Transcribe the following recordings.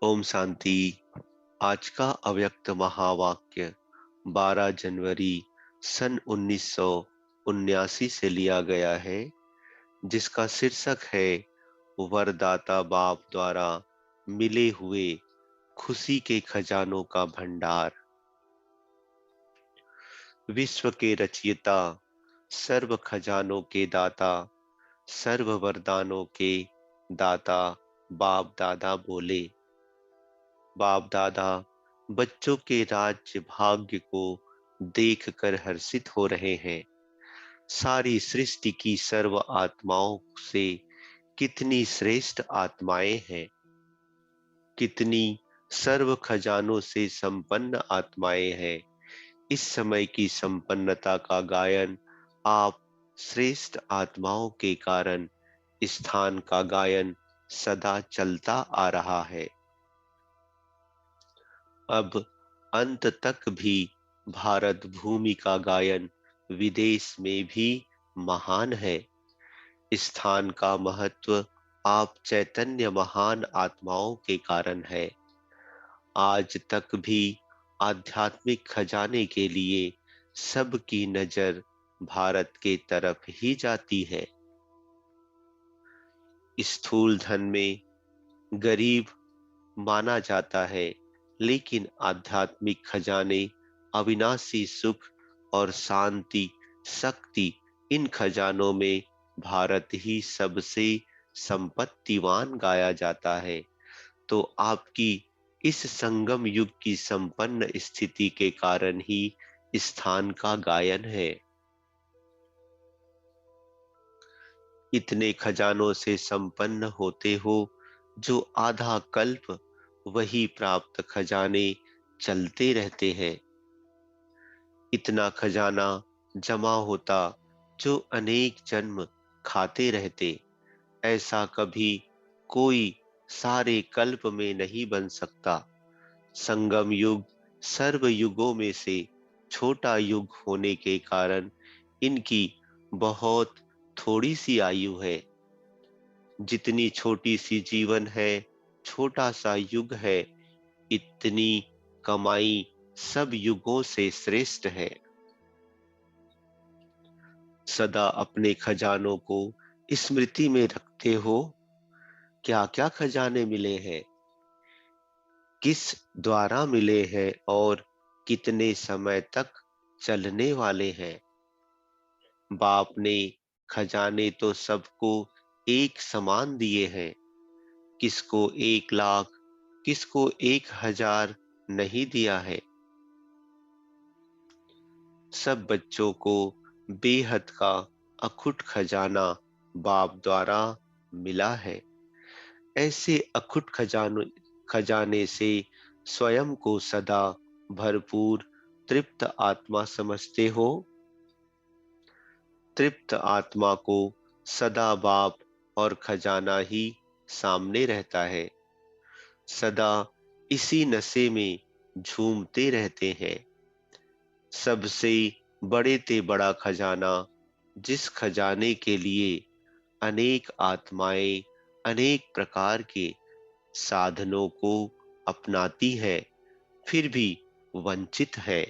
ओम शांति। आज का अव्यक्त महावाक्य 12 जनवरी सन 1979 से लिया गया है, जिसका शीर्षक है वरदाता बाप द्वारा मिले हुए खुशी के खजानों का भंडार। विश्व के रचयिता, सर्व खजानों के दाता, सर्व वरदानों के दाता बाप दादा बोले। बाप दादा बच्चों के राज्य भाग्य को देखकर हर्षित हो रहे हैं। सारी सृष्टि की सर्व आत्माओं से कितनी श्रेष्ठ आत्माएं हैं, कितनी सर्व खजानों से संपन्न आत्माएं हैं। इस समय की संपन्नता का गायन आप श्रेष्ठ आत्माओं के कारण स्थान का गायन सदा चलता आ रहा है। अब अंत तक भी भारत भूमि का गायन विदेश में भी महान है। स्थान का महत्व आप चैतन्य महान आत्माओं के कारण है। आज तक भी आध्यात्मिक खजाने के लिए सबकी नजर भारत के तरफ ही जाती है। स्थूल धन में गरीब माना जाता है, लेकिन आध्यात्मिक खजाने, अविनाशी सुख और शांति, शक्ति, इन खजानों में भारत ही सबसे संपत्तिवान गाया जाता है। तो आपकी इस संगम युग की संपन्न स्थिति के कारण ही स्थान का गायन है। इतने खजानों से संपन्न होते हो जो आधा कल्प वही प्राप्त खजाने चलते रहते हैं। इतना खजाना जमा होता जो अनेक जन्म खाते रहते, ऐसा कभी कोई सारे कल्प में नहीं बन सकता। संगम युग सर्व युगों में से छोटा युग होने के कारण इनकी बहुत थोड़ी सी आयु है। जितनी छोटी सी जीवन है, छोटा सा युग है, इतनी कमाई सब युगों से श्रेष्ठ है। सदा अपने खजानों को स्मृति में रखते हो। क्या क्या खजाने मिले हैं, किस द्वारा मिले हैं और कितने समय तक चलने वाले हैं। बाप ने खजाने तो सबको एक समान दिए हैं। किसको 1 लाख, किसको 1,000 नहीं दिया है। सब बच्चों को बेहद का अखुट खजाना बाप द्वारा मिला है। ऐसे अखुट खजाने से स्वयं को सदा भरपूर तृप्त आत्मा समझते हो। तृप्त आत्मा को सदा बाप और खजाना ही सामने रहता है। सदा इसी नशे में झूमते रहते हैं। सबसे बड़े ते बड़ा खजाना, जिस खजाने के लिए अनेक आत्माएं अनेक प्रकार के साधनों को अपनाती है, फिर भी वंचित है,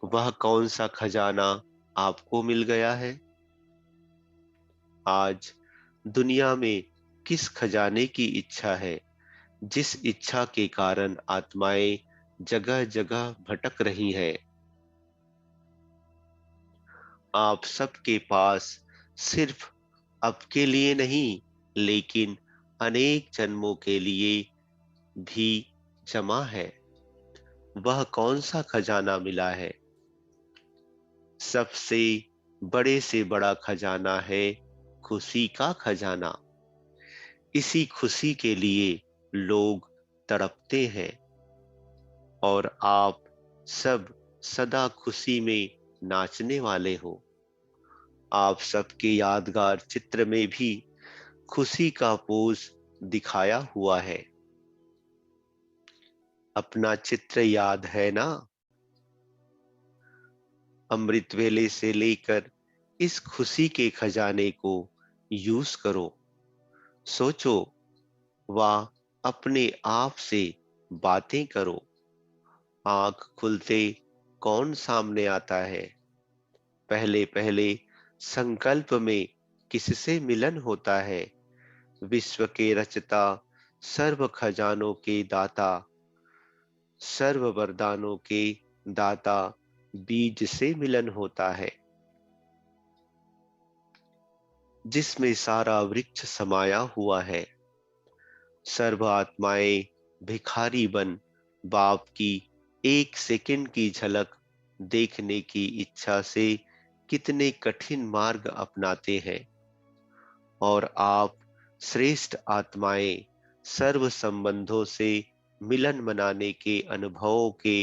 वह कौन सा खजाना आपको मिल गया है? आज दुनिया में किस खजाने की इच्छा है, जिस इच्छा के कारण आत्माएं जगह जगह भटक रही हैं? आप सबके पास सिर्फ अब के लिए नहीं, लेकिन अनेक जन्मों के लिए भी जमा है। वह कौन सा खजाना मिला है? सबसे बड़े से बड़ा खजाना है खुशी का खजाना। इसी खुशी के लिए लोग तड़पते हैं, और आप सब सदा खुशी में नाचने वाले हो। आप सबके यादगार चित्र में भी खुशी का पोज दिखाया हुआ है। अपना चित्र याद है ना? अमृत वेले से लेकर इस खुशी के खजाने को यूज करो। सोचो, वाह, अपने आप से बातें करो। आंख खुलते कौन सामने आता है? पहले पहले संकल्प में किससे मिलन होता है? विश्व के रचता, सर्व खजानों के दाता, सर्व वरदानों के दाता बीज से मिलन होता है, जिसमें सारा वृक्ष समाया हुआ है। सर्व आत्माएं भिखारी बन बाप की एक सेकंड की झलक देखने की इच्छा से कितने कठिन मार्ग अपनाते हैं, और आप श्रेष्ठ आत्माएं सर्व संबंधों से मिलन मनाने के अनुभवों के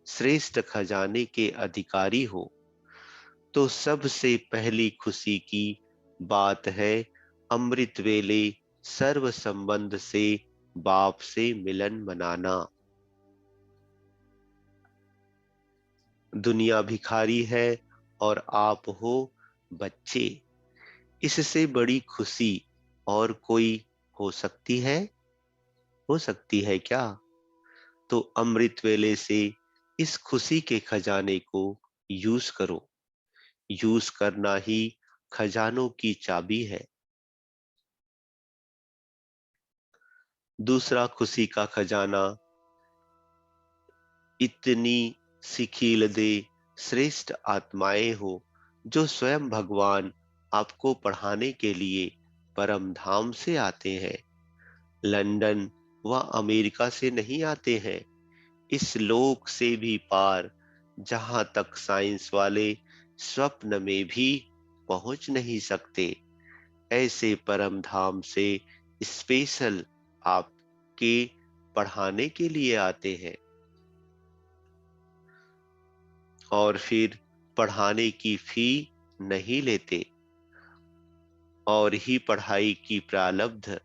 श्रेष्ठ खजाने के अधिकारी हो। तो सबसे पहली खुशी की बात है अमृत वेले सर्व संबंध से बाप से मिलन मनाना। दुनिया भिखारी है और आप हो बच्चे। इससे बड़ी खुशी और कोई हो सकती है? हो सकती है क्या? तो अमृत वेले से इस खुशी के खजाने को यूज करो। यूज करना ही खजानों की चाबी है। दूसरा खुशी का खजाना, इतनी सिखील दे श्रेष्ठ आत्माएं हो जो स्वयं भगवान आपको पढ़ाने के लिए परम धाम से आते हैं। लंदन व अमेरिका से नहीं आते हैं, इस लोक से भी पार, जहां तक साइंस वाले स्वप्न में भी पहुंच नहीं सकते। ऐसे परम धाम से स्पेशल आपके पढ़ाने के लिए आते हैं, और फिर पढ़ाने की फी नहीं लेते, और ही पढ़ाई की प्रारब्ध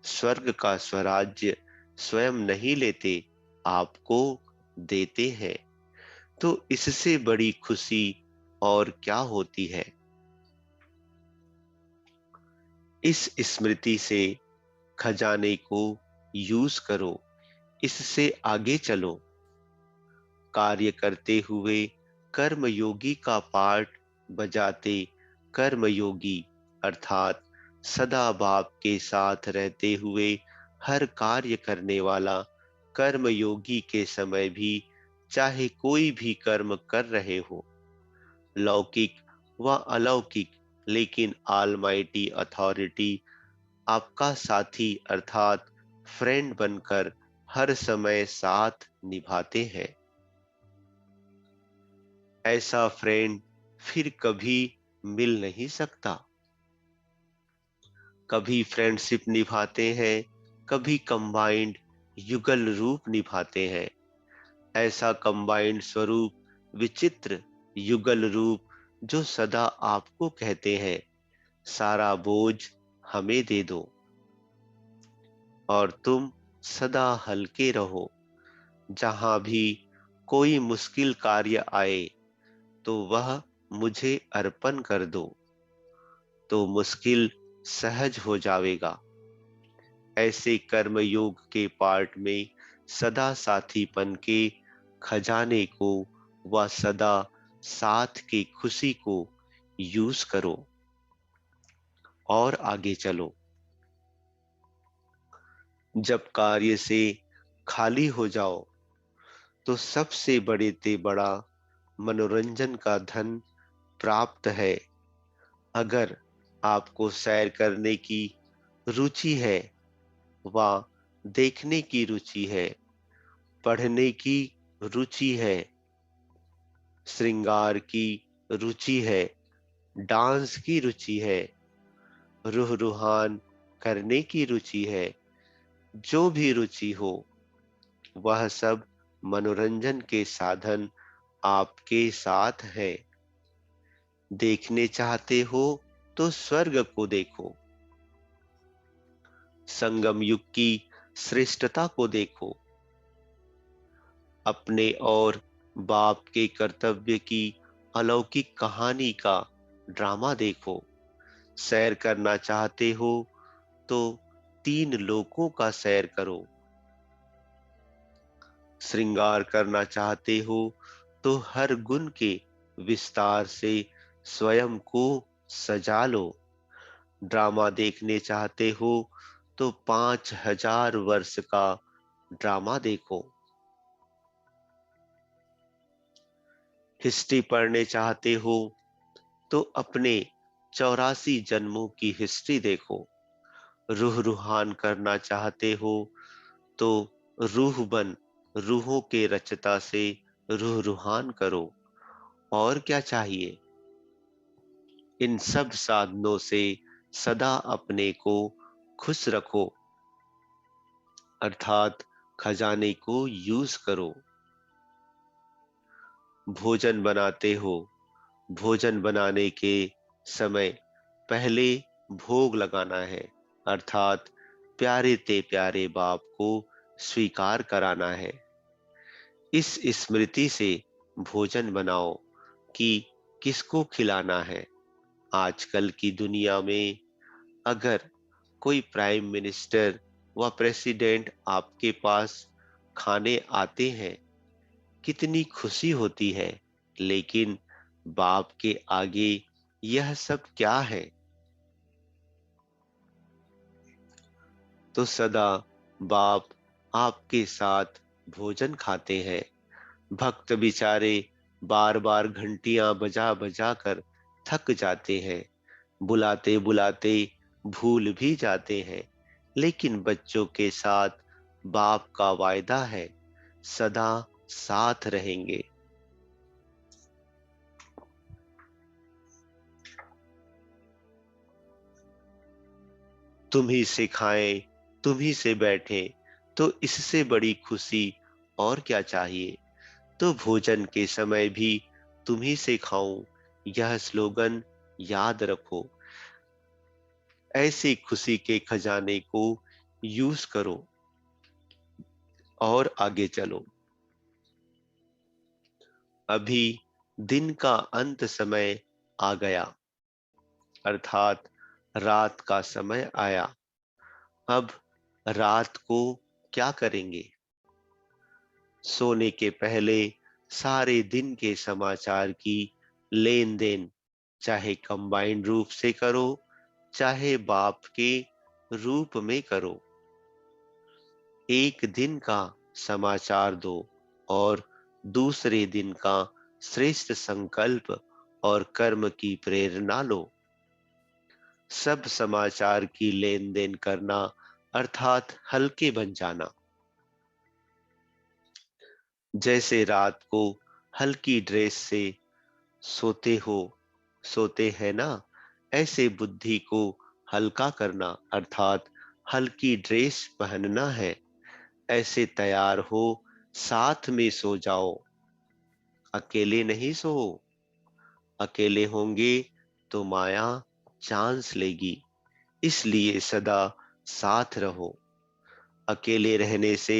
स्वर्ग का स्वराज्य स्वयं नहीं लेते, आपको देते हैं। तो इससे बड़ी खुशी और क्या होती है? इस स्मृति से खजाने को यूज करो, इससे आगे चलो। कार्य करते हुए कर्मयोगी का पार्ट बजाते कर्मयोगी, अर्थात सदा बाप के साथ रहते हुए हर कार्य करने वाला कर्मयोगी के समय भी चाहे कोई भी कर्म कर रहे हो, लौकिक व अलौकिक, लेकिन ऑलमाइटी अथॉरिटी आपका साथी अर्थात फ्रेंड बनकर हर समय साथ निभाते हैं। ऐसा फ्रेंड फिर कभी मिल नहीं सकता। कभी फ्रेंडशिप निभाते हैं, कभी कंबाइंड युगल रूप निभाते हैं। ऐसा कंबाइंड स्वरूप, विचित्र युगल रूप जो सदा आपको कहते हैं, सारा बोझ हमें दे दो और तुम सदा हल्के रहो। जहां भी कोई मुश्किल कार्य आए तो वह मुझे अर्पण कर दो, तो मुश्किल सहज हो जाएगा। ऐसे कर्मयोग के पार्ट में सदा साथीपन के खजाने को व सदा साथ की खुशी को यूज करो और आगे चलो। जब कार्य से खाली हो जाओ तो सबसे बड़े ते बड़ा मनोरंजन का धन प्राप्त है। अगर आपको सैर करने की रुचि है व देखने की रुचि है, पढ़ने की रुचि है, श्रृंगार की रुचि है, डांस की रुचि है, रूह रूहान करने की रुचि है, जो भी रुचि हो, वह सब मनोरंजन के साधन आपके साथ है। देखने चाहते हो तो स्वर्ग को देखो, संगम युग की श्रेष्ठता को देखो, अपने और बाप के कर्तव्य की अलौकिक कहानी का ड्रामा देखो। सैर करना चाहते हो तो तीन लोकों का सैर करो, श्रृंगार करना चाहते हो तो हर गुण के विस्तार से स्वयं को सजा लो। ड्रामा देखने चाहते हो तो 5000 वर्ष का ड्रामा देखो। हिस्ट्री पढ़ने चाहते हो तो अपने 84 जन्मों की हिस्ट्री देखो। रूह रूहान करना चाहते हो तो रूह बन रूहों के रचता से रूह रूहान करो। और क्या चाहिए? इन सब साधनों से सदा अपने को खुश रखो, अर्थात खजाने को यूज करो। भोजन बनाते हो, भोजन बनाने के समय पहले भोग लगाना है, अर्थात प्यारे ते प्यारे बाप को स्वीकार कराना है। इस स्मृति से भोजन बनाओ कि किसको खिलाना है। आजकल की दुनिया में अगर कोई प्राइम मिनिस्टर व प्रेसिडेंट आपके पास खाने आते हैं, कितनी खुशी होती है। लेकिन बाप के आगे यह सब क्या है? तो सदा बाप आपके साथ भोजन खाते हैं। भक्त बेचारे बार बार घंटियां बजा बजा कर थक जाते हैं, बुलाते बुलाते भूल भी जाते हैं। लेकिन बच्चों के साथ बाप का वायदा है, सदा साथ रहेंगे। तुम ही से खाएं, तुम ही से बैठें, तो इससे बड़ी खुशी और क्या चाहिए। तो भोजन के समय भी तुम ही से खाऊं, यह स्लोगन याद रखो। ऐसी खुशी के खजाने को यूज करो और आगे चलो। अभी दिन का अंत समय आ गया, अर्थात रात का समय आया। अब रात को क्या करेंगे? सोने के पहले सारे दिन के समाचार की लेन देन, चाहे कंबाइंड रूप से करो, चाहे बाप के रूप में करो। एक दिन का समाचार दो और दूसरे दिन का श्रेष्ठ संकल्प और कर्म की प्रेरणा लो। सब समाचार की लेन देन करना, अर्थात हल्के बन जाना। जैसे रात को हल्की ड्रेस से सोते हो, सोते हैं ना, ऐसे बुद्धि को हल्का करना, अर्थात हल्की ड्रेस पहनना है। ऐसे तैयार हो, साथ में सो जाओ। अकेले नहीं सो, अकेले होंगे तो माया चांस लेगी। इसलिए सदा साथ रहो। अकेले रहने से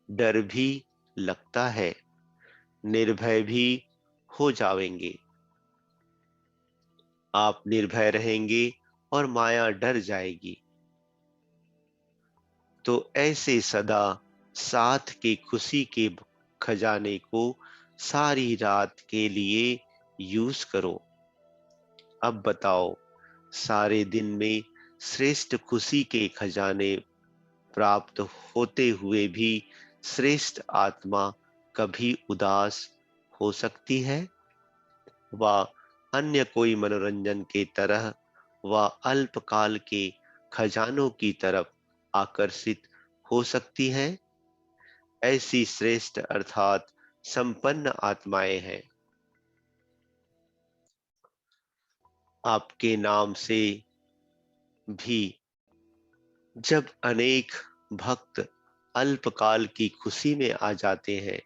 डर भी लगता है, निर्भय भी हो जाएंगे। आप निर्भय रहेंगे और माया डर जाएगी। तो ऐसे सदा साथ के खुशी के खजाने को सारी रात के लिए यूज करो। अब बताओ, सारे दिन में श्रेष्ठ खुशी के खजाने प्राप्त होते हुए भी श्रेष्ठ आत्मा कभी उदास हो सकती है? व अन्य कोई मनोरंजन के तरह व अल्पकाल के खजानों की तरफ आकर्षित हो सकती है? ऐसी श्रेष्ठ अर्थात संपन्न आत्माएं हैं। आपके नाम से भी जब अनेक भक्त अल्पकाल की खुशी में आ जाते हैं,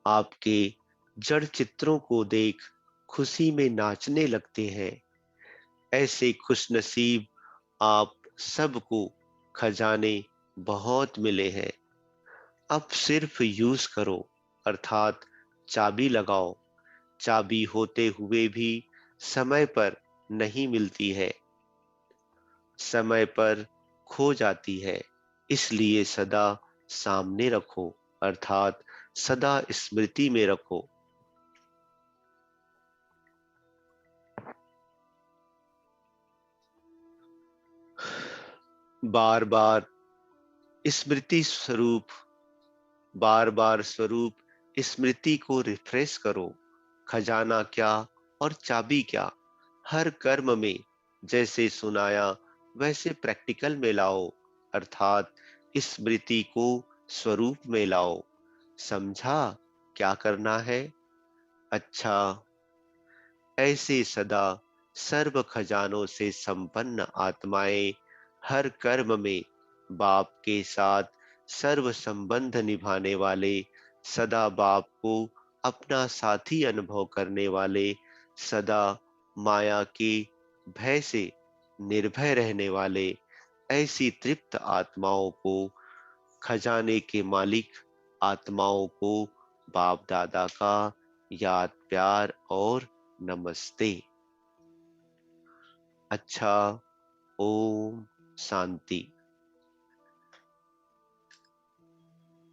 आपके जड़ चित्रों को देख खुशी में नाचने लगते हैं, ऐसे खुशनसीब आप सबको खजाने बहुत मिले हैं। अब सिर्फ यूज करो, अर्थात चाबी लगाओ। चाबी होते हुए भी समय पर नहीं मिलती है, समय पर खो जाती है। इसलिए सदा सामने रखो, अर्थात सदा स्मृति में रखो। बार बार स्मृति स्वरूप बार बार स्वरूप स्मृति को रिफ्रेश करो। खजाना क्या और चाबी क्या, हर कर्म में जैसे सुनाया वैसे प्रैक्टिकल में लाओ, अर्थात स्मृति को स्वरूप में लाओ। समझा क्या करना है? अच्छा, ऐसे सदा सर्व खजानों से संपन्न आत्माएं हर कर्म में बाप के साथ सर्व संबंध निभाने वाले, सदा बाप को अपना साथी अनुभव करने वाले, सदा माया के भय से निर्भय रहने वाले, ऐसी तृप्त आत्माओं को, खजाने के मालिक आत्माओं को बाप दादा का याद, प्यार और नमस्ते। अच्छा, ओम शांति।